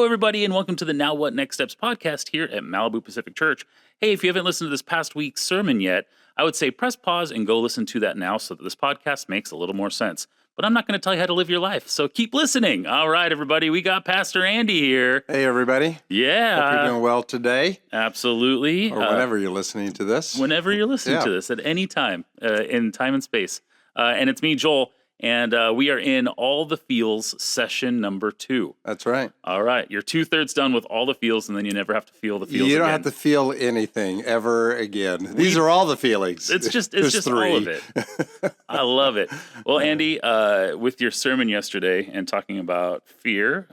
everybody, and welcome to the Now What Next Steps podcast here at Malibu Pacific Church. Hey, if you haven't listened to this past week's sermon yet, I would say press pause and go listen to that now so that this podcast makes a little more sense. But I'm not going to tell you how to live your life, so keep listening. All right, everybody, we got Pastor Andy here. Hey, everybody. Yeah. Hope you're doing well today. Absolutely. Or whenever you're listening to this. Whenever you're listening to this, at any time, in time and space. And it's me, Joel. And we are in All the Feels session number 2. That's right. All right. You're 2/3 done with all the feels, and then you never have to feel the feels You don't again. have to feel anything ever again. These are all the feelings. It's just 3. all of it. I love it. Well, Andy, with your sermon yesterday and talking about fear,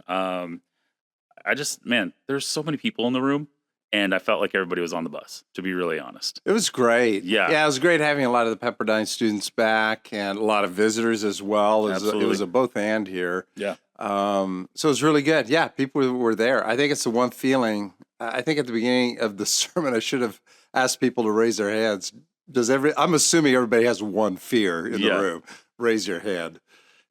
there's so many people in the room. And I felt like everybody was on the bus, to be really honest. It was great. Yeah. Yeah, it was great having a lot of the Pepperdine students back and a lot of visitors as well. It was a both and here. Yeah. So it was really good. Yeah, people were there. I think it's the one feeling. I think at the beginning of the sermon, I should have asked people to raise their hands. I'm assuming everybody has one fear in the room. Raise your hand.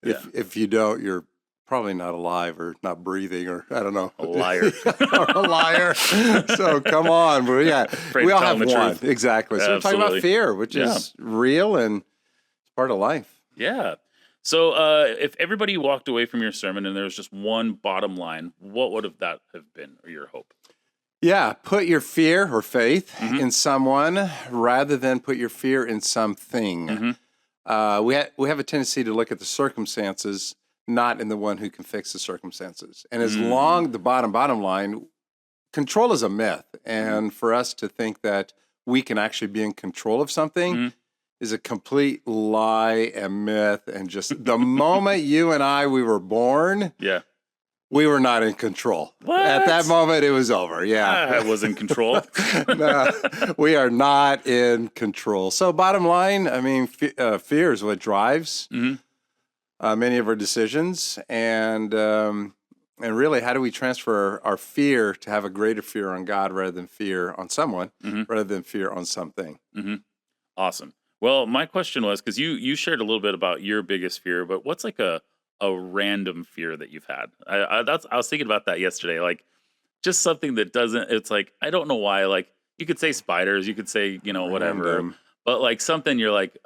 If you don't, you're probably not alive or not breathing or I don't know. A liar. Or a liar. So come on. But yeah, we all have one. Truth. Exactly. So we're talking about fear, which is real and it's part of life. Yeah. So if everybody walked away from your sermon and there was just one bottom line, what would that have been, or your hope? Yeah, put your fear or faith in someone rather than put your fear in something. We have a tendency to look at the circumstances, not in the one who can fix the circumstances. And as long the bottom line, control is a myth. And for us to think that we can actually be in control of something is a complete lie and myth. And just the moment you and we were born, we were not in control. What? At that moment, it was over. Yeah. I was in control. No, we are not in control. So bottom line, I mean, fear is what drives many of our decisions, and really, how do we transfer our fear to have a greater fear on God rather than fear on someone, rather than fear on something? Awesome. Well, my question was, because you shared a little bit about your biggest fear, but what's like a random fear that you've had? I was thinking about that yesterday, like just something that doesn't. It's like I don't know why. Like you could say spiders, you could say whatever, but like something you're like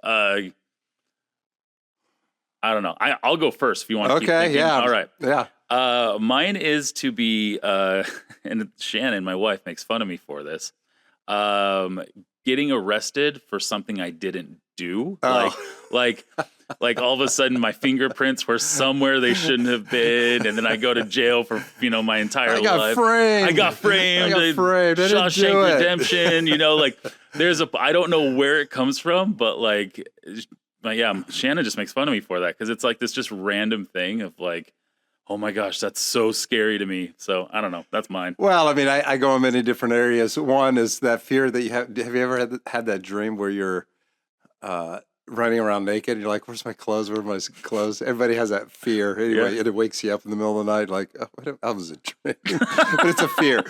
I don't know. I'll go first if you want to keep thinking. Yeah. All right. Yeah. Mine is to be, and Shannon, my wife, makes fun of me for this, getting arrested for something I didn't do. Like all of a sudden my fingerprints were somewhere they shouldn't have been, and then I go to jail for, my entire life. I got framed. Shawshank Redemption, like I don't know where it comes from, but Shannon just makes fun of me for that because it's like this just random thing of like, oh my gosh, that's so scary to me. So I don't know. That's mine. Well, I mean, I go in many different areas. One is that fear that you have. Have you ever had that dream where you're running around naked and you're like, where's my clothes? Where's my clothes? Everybody has that fear. Anyway, it wakes you up in the middle of the night like, oh, that was a dream. But it's a fear.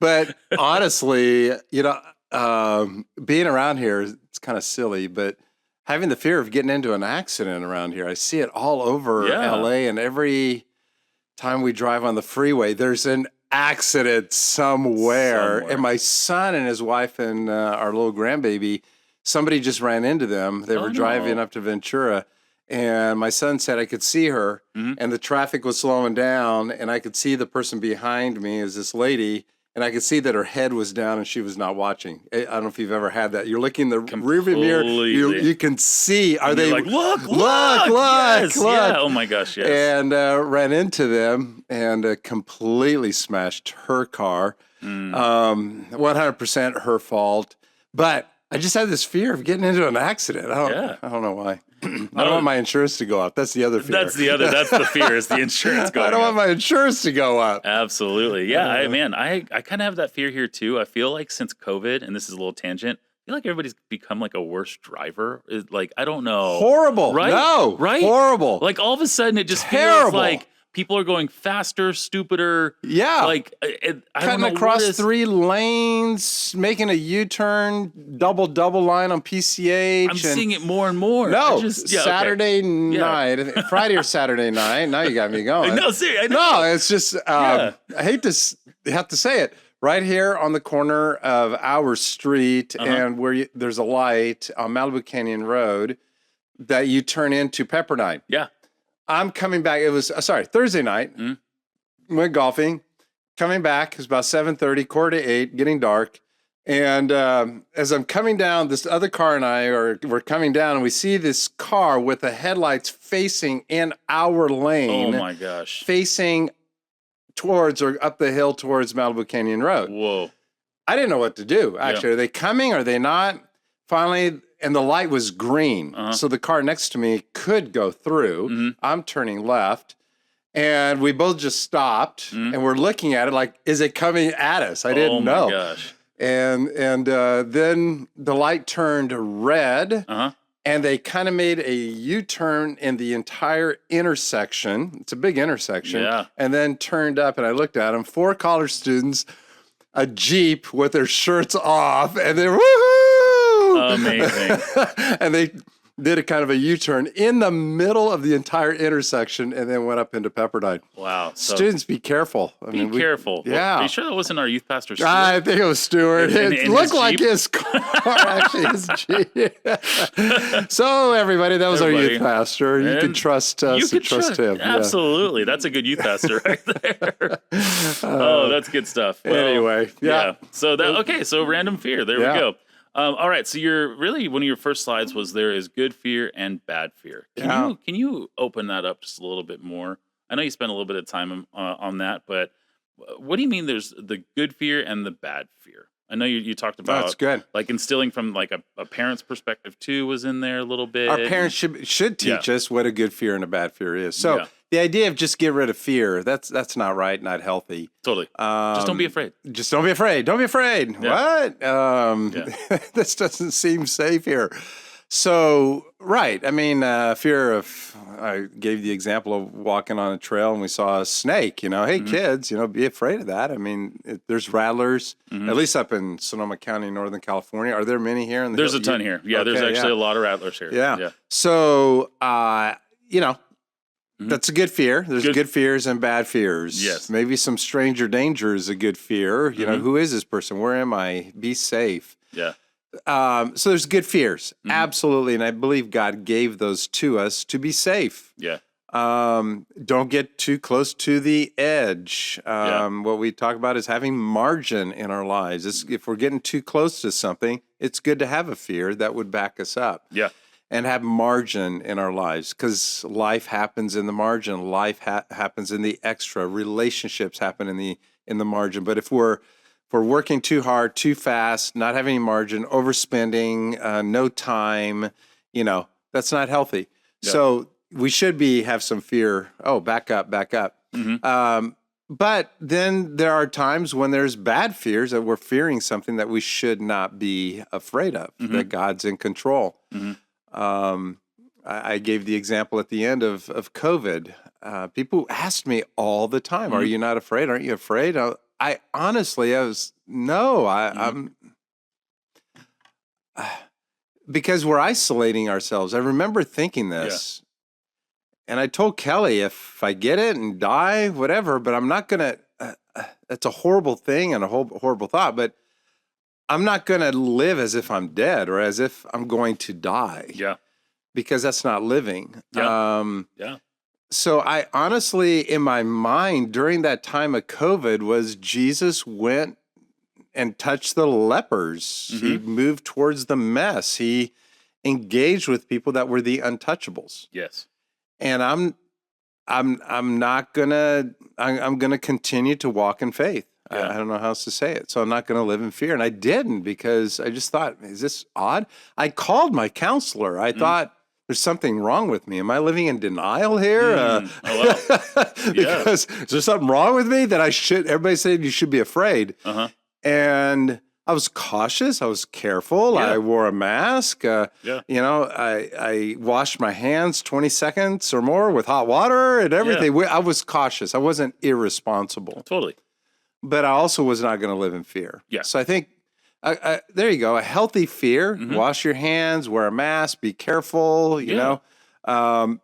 But honestly, being around here, it's kind of silly, but having the fear of getting into an accident around here. I see it all over LA, and every time we drive on the freeway, there's an accident somewhere. And my son and his wife and our little grandbaby, somebody just ran into them. They were driving up to Ventura, and my son said I could see her, and the traffic was slowing down, and I could see the person behind me is this lady, and I could see that her head was down and she was not watching. I don't know if you've ever had that. You're looking in the rearview mirror. You can see. Are they like, look? Yes, look. Yeah. Oh my gosh, yes. And ran into them and completely smashed her car. 100% her fault. But I just had this fear of getting into an accident. I don't know why. I don't want my insurance to go up. That's the other fear. That's the fear is the insurance going up. I don't want my insurance to go up. Absolutely. Yeah, I kind of have that fear here too. I feel like since COVID, and this is a little tangent, I feel like everybody's become like a worse driver. Like, I don't know. Horrible. Right? No. Right? Horrible. Like all of a sudden it just feels like people are going faster, stupider. Yeah. Like, I don't Cutting know across 3 lanes, making a U-turn, double line on PCH. I'm seeing it more and more. No, Saturday night, Friday or Saturday night. Now you got me going. No, seriously. No, it's just, I hate to have to say it. Right here on the corner of our street and where there's a light on Malibu Canyon Road that you turn into Pepperdine. Yeah. I'm coming back. It was, Thursday night. Went golfing. Coming back, it was about 7:30, 7:45, getting dark. And as I'm coming down, this other car and we're coming down, and we see this car with the headlights facing in our lane. Oh, my gosh. Facing towards or up the hill towards Malibu Canyon Road. Whoa. I didn't know what to do. Actually, Are they coming? Are they not? Finally, and the light was green. So the car next to me could go through. I'm turning left. And we both just stopped and we're looking at it like, is it coming at us? I didn't know. Oh my gosh. And then the light turned red. And they kind of made a U-turn in the entire intersection. It's a big intersection. Yeah. And then turned up, and I looked at them, 4 college students, a Jeep with their shirts off, and they're woohoo! Amazing. And they did a kind of a U-turn in the middle of the entire intersection and then went up into Pepperdine. Wow. So Students, be careful. Be careful. Yeah. Well, are you sure that wasn't our youth pastor, Stuart? I think it was Stuart. It looked like his car, actually, his Jeep. So, everybody, that was our youth pastor. You can trust us and trust him. Absolutely. That's a good youth pastor right there. That's good stuff. Well, anyway, yeah. So, so random fear. There we go. All right, so one of your first slides was there is good fear and bad fear. Can you open that up just a little bit more? I know you spent a little bit of time on that, but what do you mean there's the good fear and the bad fear? I know you talked about that's good. Like instilling from like a parent's perspective too was in there a little bit. Our parents should teach us what a good fear and a bad fear is. So the idea of just get rid of fear, that's not right, not healthy. Totally. Just don't be afraid. Just don't be afraid. Don't be afraid. Yeah. What? This doesn't seem safe here. So, right. I mean, fear of, I gave the example of walking on a trail and we saw a snake, hey, kids, be afraid of that. I mean, there's rattlers, at least up in Sonoma County, Northern California. Are there many here? There's a ton here. Yeah, there's actually a lot of rattlers here. Yeah. So, that's a good fear. There's good fears and bad fears. Yes. Maybe some stranger danger is a good fear. Who is this person? Where am I? Be safe. Yeah. So there's good fears. Absolutely. And I believe God gave those to us to be safe. Yeah. Don't get too close to the edge. What we talk about is having margin in our lives. If we're getting too close to something, it's good to have a fear that would back us up. Yeah. And have margin in our lives, because life happens in the margin. Life happens in the extra. Relationships happen in the margin. But if we're working too hard, too fast, not having any margin, overspending, no time, that's not healthy. Yep. So we should have some fear. Oh, back up. But then there are times when there's bad fears that we're fearing something that we should not be afraid of, that God's in control. I gave the example at the end of COVID. People asked me all the time, "Are you not afraid? Aren't you afraid?" I honestly, I'm because we're isolating ourselves. I remember thinking this, and I told Kelly, if I get it and die, whatever, but I'm not gonna. That's a horrible thing and a horrible thought, but I'm not going to live as if I'm dead or as if I'm going to die. Yeah. Because that's not living. Yeah. So I honestly, in my mind, during that time of COVID, was Jesus went and touched the lepers. He moved towards the mess. He engaged with people that were the untouchables. Yes. And I'm gonna continue to walk in faith. I don't know how else to say it. So I'm not going to live in fear. And I didn't, because I just thought, is this odd? I called my counselor. I thought, there's something wrong with me. Am I living in denial here? Because is there something wrong with me that I should, everybody said you should be afraid. And I was cautious. I was careful. Yeah. I wore a mask. Yeah. You know, I washed my hands 20 seconds or more with hot water and everything. I was cautious. I wasn't irresponsible. Totally. But I also was not going to live in fear. Yeah. So I think, there you go, a healthy fear. Mhm. Wash your hands, wear a mask, be careful, you know.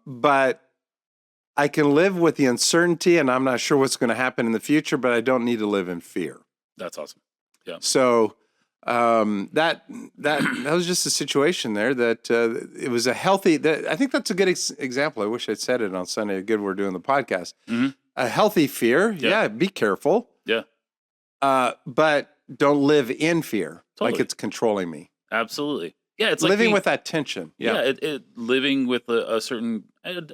But I can live with the uncertainty, and I'm not sure what's going to happen in the future, but I don't need to live in fear. That's awesome. Yeah. So that was just a situation there that it was a healthy. I think that's a good example. I wish I'd said it on Sunday. Good, we're doing the podcast. Mhm. A healthy fear. Yeah, be careful. Yeah. But don't live in fear, like Totally. it's controlling me. Absolutely. Yeah, it's like Living with that tension. Yeah. living with a certain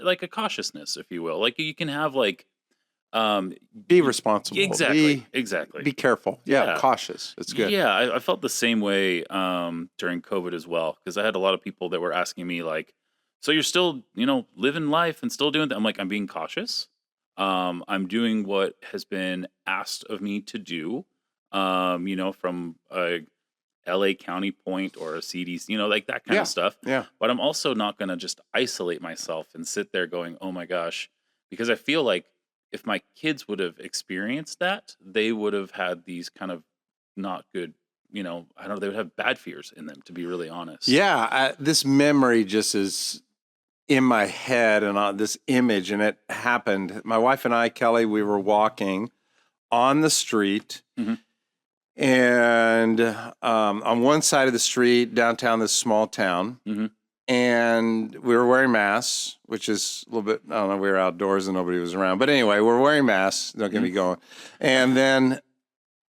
like a cautiousness, if you will. Like you can have like Be responsible. Exactly. Be careful. Yeah, cautious. It's good. Yeah, I felt the same way during COVID as well, because I had a lot of people that were asking me like, so you're still, living life and still doing that. I'm like, I'm being cautious. I'm doing what has been asked of me to do, from a LA County point or a CDC, like that kind of stuff. Yeah. But I'm also not going to just isolate myself and sit there going, oh my gosh, because I feel like if my kids would have experienced that, they would have had these kind of not good, I don't know, they would have bad fears in them, to be really honest. Yeah. This memory just is in my head and on this image, and it happened. My wife and I, Kelly, we were walking on the street. Mm-hmm. And on one side of the street, downtown, this small town, Mm-hmm. and we were wearing masks, which is a little bit, I don't know, we were outdoors and nobody was around. But anyway, we're wearing masks. Don't get me going. And then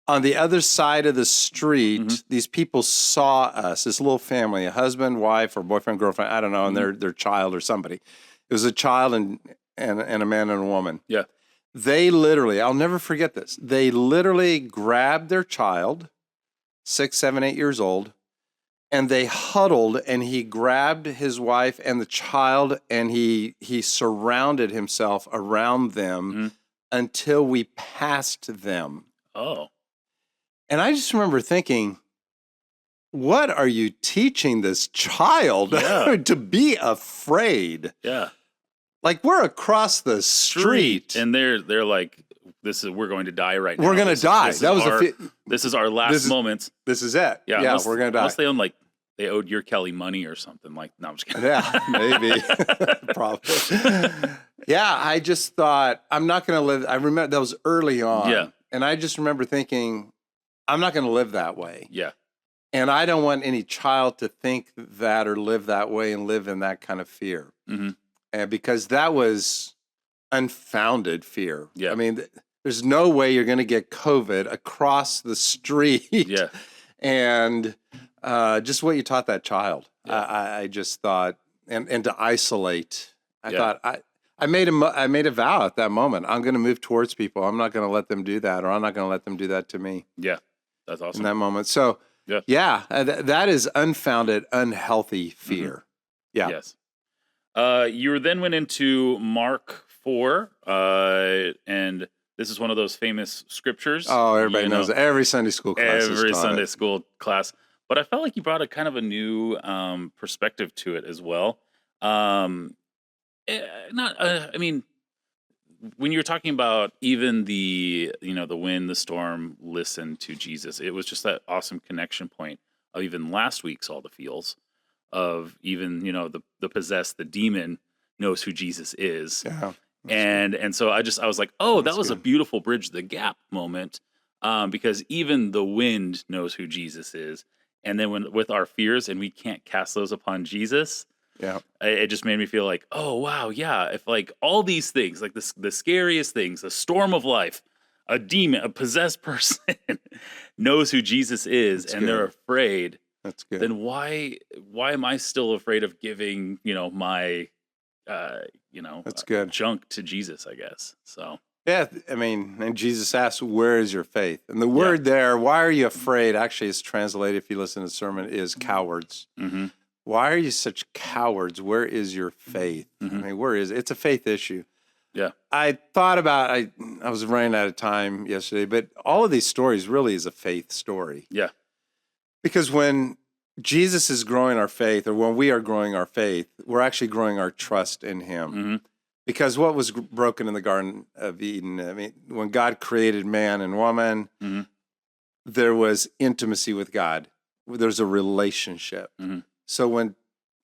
on the other side of the street, these people saw us, this little family, a husband, wife, or boyfriend, girlfriend, I don't know, and their child or somebody. It was a child and a man and a woman. Yeah. They literally, I'll never forget this. They literally grabbed their child, 6, 7, 8 years old, and they huddled, and he grabbed his wife and the child, and he surrounded himself around them until we passed them. Oh. And I just remember thinking, what are you teaching this child to be afraid? Yeah. Like, we're across the street. And they're like, we're going to die right now. We're going to die. This is our last moments. This is it. Yeah, we're going to die. Unless they owed your Kelly money or something. Like, no, I'm just kidding. Yeah, maybe. Probably. Yeah, I just thought, I'm not going to live. I remember that was early on. Yeah. And I just remember thinking, I'm not going to live that way. Yeah. And I don't want any child to think that or live that way and live in that kind of fear. Mm-hmm. And because that was unfounded fear. Yeah. I mean, there's no way you're going to get COVID across the street. Yeah. And just what you taught that child. Yeah. I just thought, and to isolate, I thought, I made a vow at that moment. I'm going to move towards people. I'm not going to let them do that, or I'm not going to let them do that to me. Yeah. That's awesome. In that moment. So, that is unfounded, unhealthy fear. Yeah. Yes. You then went into Mark 4, and this is one of those famous scriptures. Oh, everybody knows it. Every Sunday school class. Every Sunday school class. But I felt like you brought a kind of a new perspective to it as well. When you're talking about even the wind, the storm, listen to Jesus, it was just that awesome connection point of even last week's All the Feels, of even, the possessed, the demon knows who Jesus is. Yeah. And so I was like, that was a beautiful bridge the gap moment, because even the wind knows who Jesus is. And then with our fears, and we can't cast those upon Jesus, it just made me feel like, oh, wow, yeah, if like all these things, like the scariest things, the storm of life, a demon, a possessed person knows who Jesus is, they're afraid. That's good. Then why am I still afraid of giving, my, that's good. junk to Jesus, I guess. So. Yeah, I mean, and Jesus asked, where is your faith? And the word there, why are you afraid, actually is translated, if you listen to the sermon, is cowards. Mm-hmm. Why are you such cowards? Where is your faith? Mm-hmm. I mean, where is it? It's a faith issue. Yeah. I thought about, I was running out of time yesterday, but all of these stories really is a faith story. Yeah. Because when Jesus is growing our faith, or when we are growing our faith, we're actually growing our trust in him. Mm-hmm. Because what was broken in the Garden of Eden? I mean, when God created man and woman, Mm-hmm. there was intimacy with God. There's a relationship. Mm-hmm. So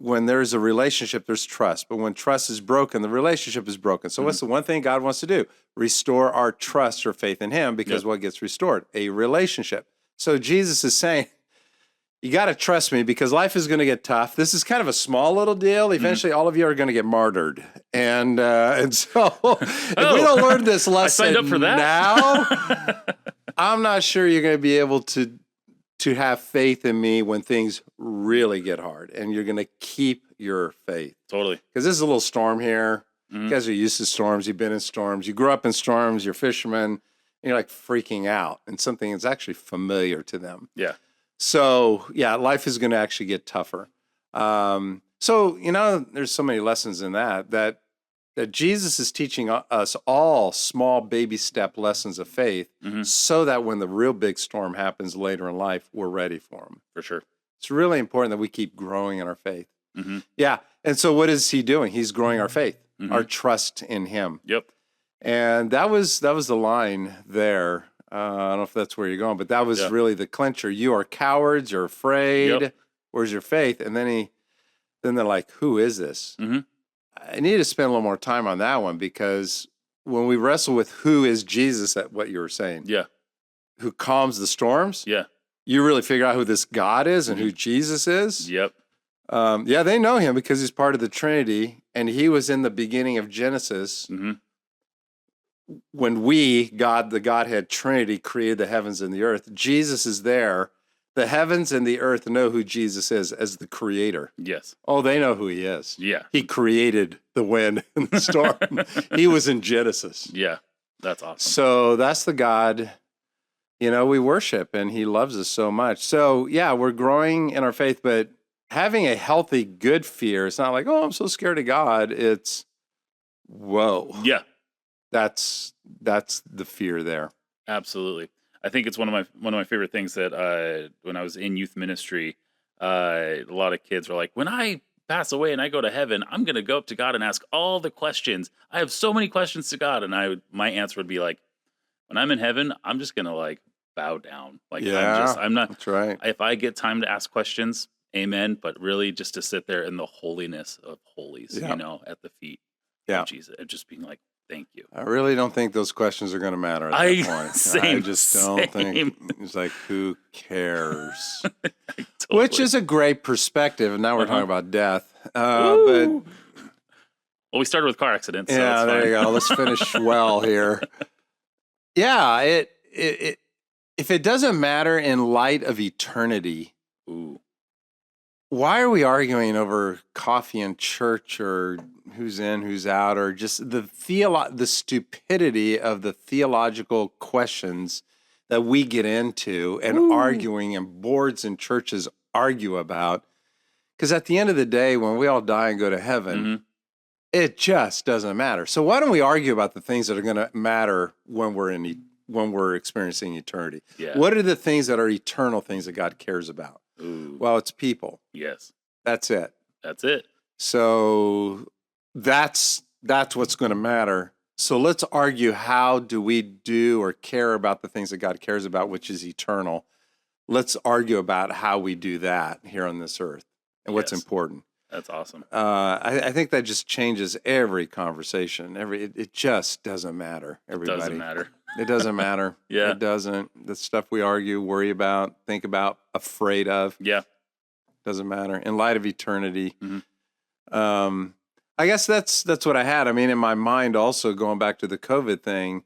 when there's a relationship, there's trust. But when trust is broken, the relationship is broken. So what's the one thing God wants to do? Restore our trust or faith in him, because what gets restored? A relationship. So Jesus is saying, you got to trust me, because life is going to get tough. This is kind of a small little deal. Eventually, all of you are going to get martyred. And so if we don't learn this lesson I signed up for that. now, I'm not sure you're going to be able to have faith in me when things really get hard, and you're going to keep your faith. Totally. Because this is a little storm here. You guys are used to storms. You've been in storms. You grew up in storms. You're fishermen. And you're like freaking out, and something is actually familiar to them. Yeah. So, yeah, life is going to actually get tougher. So, there's so many lessons in that Jesus is teaching us all small baby step lessons of faith, so that when the real big storm happens later in life, we're ready for them. For sure. It's really important that we keep growing in our faith. Mm-hmm. Yeah. And so what is he doing? He's growing our faith, our trust in him. Yep. And that was the line there. I don't know if that's where you're going, but that was really the clincher. You are cowards. You're afraid. Yep. Where's your faith? And then they're like, who is this? Mm-hmm. I need to spend a little more time on that one, because when we wrestle with who is Jesus, at what you were saying, who calms the storms, you really figure out who this God is and who Jesus is. Yep. They know him because he's part of the Trinity, and he was in the beginning of Genesis. Mm-hmm. When God, the Godhead Trinity, created the heavens and the earth. Jesus is there. The heavens and the earth know who Jesus is as the creator. Yes. Oh, they know who he is. Yeah. He created the wind and the storm. He was in Genesis. Yeah. That's awesome. So that's the God, we worship, and he loves us so much. So, yeah, we're growing in our faith, but having a healthy, good fear, it's not like, oh, I'm so scared of God. It's, whoa. Yeah. That's the fear there. Absolutely. I think it's one of my favorite things that when I was in youth ministry, a lot of kids are like, when I pass away and I go to heaven, I'm going to go up to God and ask all the questions. I have so many questions to God. And my answer would be like, when I'm in heaven, I'm just going to like bow down. Like, I'm not, that's right. If I get time to ask questions, amen. But really just to sit there in the holiness of holies, at the feet of Jesus, and just being like, thank you. I really don't think those questions are going to matter at that point. Same, I just don't think. It's like, who cares? Totally. Which is a great perspective. And now we're talking about death. But well, we started with car accidents. So yeah, there you go. Let's finish well here. Yeah, it if it doesn't matter in light of eternity, why are we arguing over coffee in church, or who's in, who's out, or just the stupidity of the theological questions that we get into and arguing, and boards and churches argue about? Because at the end of the day, when we all die and go to heaven, it just doesn't matter. So why don't we argue about the things that are going to matter when we're experiencing eternity? Yeah. What are the things that are eternal things that God cares about? Well, it's people. Yes. That's it. That's it. So that's what's going to matter. So let's argue, how do we do or care about the things that God cares about, which is eternal? Let's argue about how we do that here on this earth and what's important. That's awesome. I think that just changes every conversation. It just doesn't matter, everybody. It doesn't matter. It doesn't matter. Yeah. It doesn't. The stuff we argue, worry about, think about, afraid of. Yeah. Doesn't matter. In light of eternity. I guess that's what I had. I mean, in my mind also, going back to the COVID thing,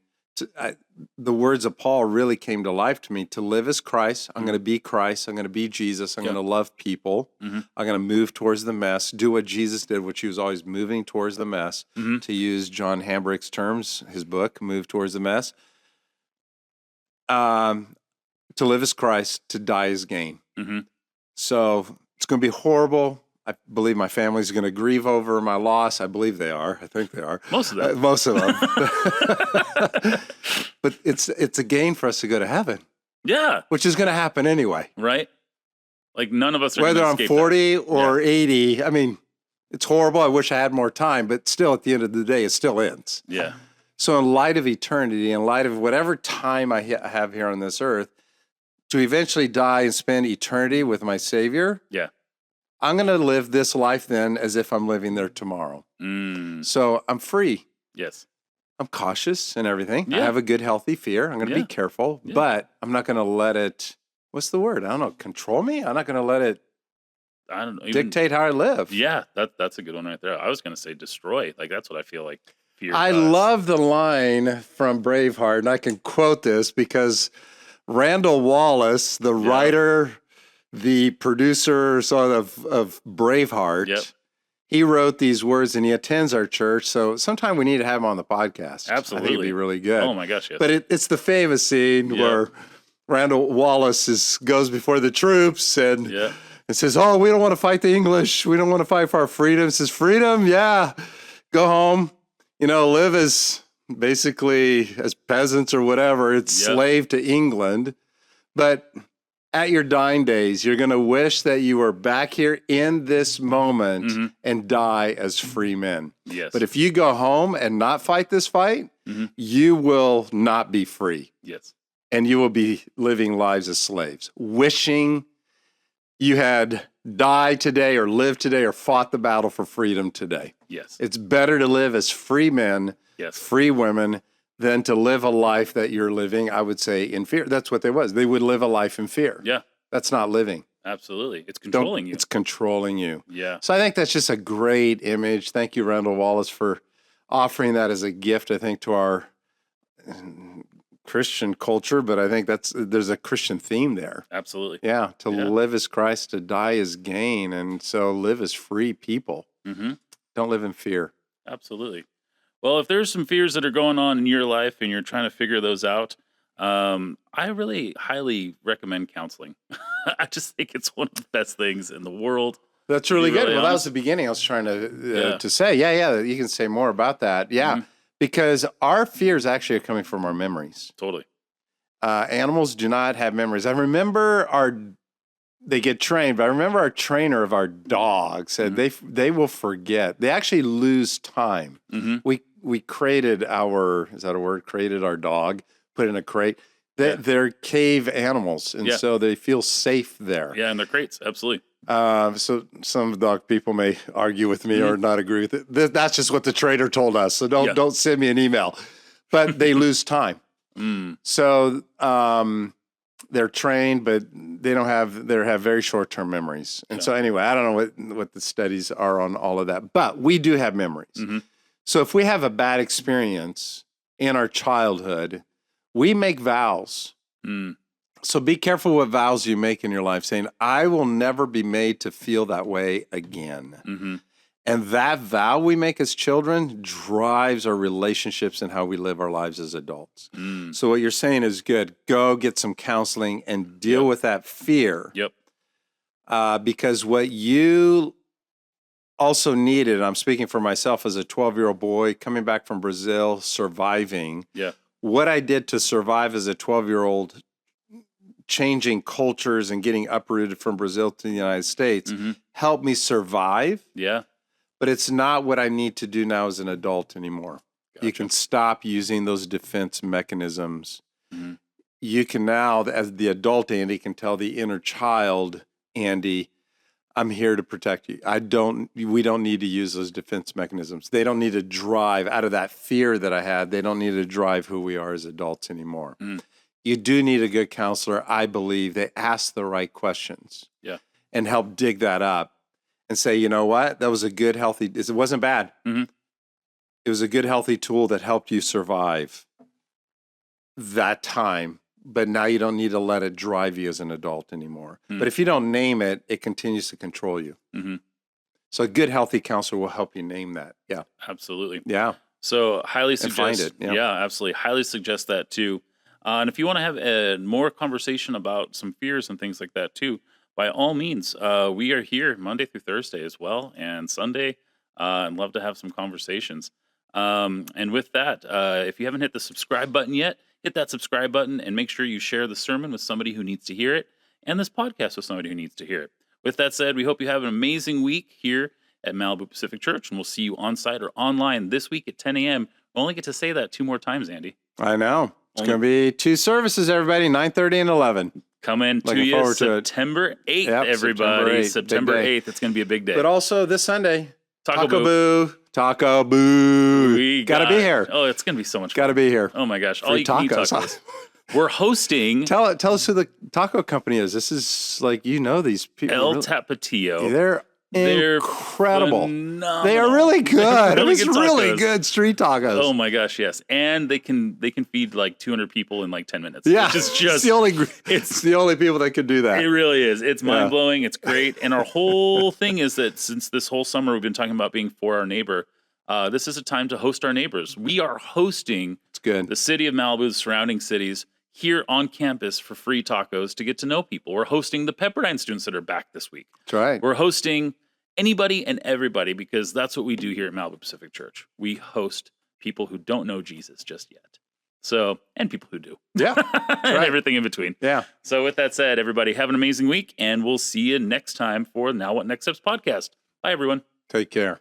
the words of Paul really came to life to me. To live is Christ. I'm going to be Christ. I'm going to be Jesus. I'm going to love people. I'm going to move towards the mess, do what Jesus did, which he was always moving towards the mess. To use John Hambrick's terms, his book, Move Towards the Mess. To live is Christ, to die is gain. So it's going to be horrible. I believe my family's going to grieve over my loss. I believe they are. I think they are. Most of them. Most of them. But it's a gain for us to go to heaven. Yeah. Which is going to happen anyway. Right. Like none of us are Whether gonna I'm escape 40 that. or 80, I mean, it's horrible. I wish I had more time, but still, at the end of the day, it still ends. Yeah. So, in light of eternity, in light of whatever time I have here on this earth, to eventually die and spend eternity with my Savior, Yeah. I'm going to live this life then as if I'm living there tomorrow. So I'm free. Yes. I'm cautious and everything. I Yeah. have a good, healthy fear. I'm going to be careful, but I'm not going to let it, what's the word? I don't know, control me? I'm not going to let it I don't know. dictate how I live. Yeah, that's a good one right there. I was going to say destroy. Like that's what I feel like fear I does. love the line from Braveheart, and I can quote this because Randall Wallace, the writer, the producer of Braveheart, he wrote these words, and he attends our church. So sometime we need to have him on the podcast. Absolutely. I think it'd be really good. Oh my gosh, yes. But it's the famous scene where Randall Wallace goes before the troops and says, "Oh, we don't want to fight the English. We don't want to fight for our freedom." He says, "Freedom? Yeah. Go home. Live as basically as peasants or whatever. It's slave to England. But at your dying days, you're going to wish that you were back here in this moment and die as free men. Yes. But if you go home and not fight this fight, you will not be free. Yes. And you will be living lives as slaves, wishing you had died today or lived today or fought the battle for freedom today. Yes. It's better to live as free men, free women, than to live a life that you're living, I would say, in fear. That's what they was. They would live a life in fear. Yeah. That's not living. Absolutely. It's controlling you. It's controlling you. Yeah. So I think that's just a great image. Thank you, Randall Wallace, for offering that as a gift, I think, to our Christian culture, but I think there's a Christian theme there. Absolutely. Yeah, to live as Christ, to die as gain, and so live as free people. Don't live in fear. Absolutely. Well, if there's some fears that are going on in your life and you're trying to figure those out, I really highly recommend counseling. I just think it's one of the best things in the world. That's really good. Really Well, that was the beginning I was trying to say. Yeah, you can say more about that. Yeah. Because our fears actually are coming from our memories. Totally. Animals do not have memories. I remember they get trained, but I remember our trainer of our dog said they will forget. They actually lose time. We created created our dog, put in a crate. They're cave animals, and so they feel safe there. Yeah, in their crates, absolutely. So some dog people may argue with me or not agree with it. That's just what the trainer told us. So don't send me an email. But they lose time. So they're trained, but they have very short-term memories. And so anyway, I don't know what the studies are on all of that, but we do have memories. So if we have a bad experience in our childhood, we make vows. So be careful what vows you make in your life, saying, I will never be made to feel that way again. And that vow we make as children drives our relationships and how we live our lives as adults. So what you're saying is good. Go get some counseling and deal with that fear. Because what you also needed, I'm speaking for myself as a 12-year-old boy coming back from Brazil, surviving. What I did to survive as a 12-year-old, changing cultures and getting uprooted from Brazil to the United States, helped me survive. But it's not what I need to do now as an adult anymore. You can stop using those defense mechanisms. You can now, as the adult Andy, can tell the inner child, Andy, I'm here to protect you. We don't need to use those defense mechanisms. They don't need to drive out of that fear that I had. They don't need to drive who we are as adults anymore. You do need a good counselor, I believe. They ask the right questions and help dig that up and say, you know what? That was a good, healthy, it wasn't bad. It was a good, healthy tool that helped you survive that time. But now you don't need to let it drive you as an adult anymore. But if you don't name it, it continues to control you. So a good, healthy counselor will help you name that. Yeah. Absolutely. Yeah. So highly suggest. And find it. Yeah, absolutely. Highly suggest that too. And if you want to have a more conversation about some fears and things like that too, by all means, we are here Monday through Thursday as well, and Sunday, and love to have some conversations. And with that, if you haven't hit the subscribe button yet, hit that subscribe button and make sure you share the sermon with somebody who needs to hear it. and this podcast with somebody who needs to hear it. With that said, we hope you have an amazing week here at Malibu Pacific Church, and we'll see you on site or online this week at 10 a.m. We only get to say that 2 more times, Andy. I know. It's going to be 2 services, everybody, 9:30 and 11. Coming to Looking you forward to it. September 8th, Yep, everybody. September 8th. September Big day. 8th. It's going to be a big day. But also this Sunday, Taco Boo. Taco Boo. We Got to be here. Oh, it's going to be so much fun. Got to be here. Oh, my gosh. All Free you can eat tacos. tacos. We're hosting Tell us who the taco company is. This is like, these people. El Tapatio. They're incredible. Phenomenal. They are really good. Really It's good really tacos. good street tacos. Oh my gosh, yes. And they can feed like 200 people in like 10 minutes. Yeah. Which is it's just the only people that could do that. it really is. It's mind-blowing. It's great. And our whole thing is that since this whole summer we've been talking about being for our neighbor, this is a time to host our neighbors. We are hosting It's good. the city of Malibu, the surrounding cities, here on campus for free tacos to get to know people. We're hosting the Pepperdine students that are back this week. That's right. We're hosting anybody and everybody because that's what we do here at Malibu Pacific Church. We host people who don't know Jesus just yet. So, and people who do. Yeah. and right. everything in between. Yeah. So with that said, everybody have an amazing week, and we'll see you next time for Now What Next Steps podcast. Bye, everyone. Take care.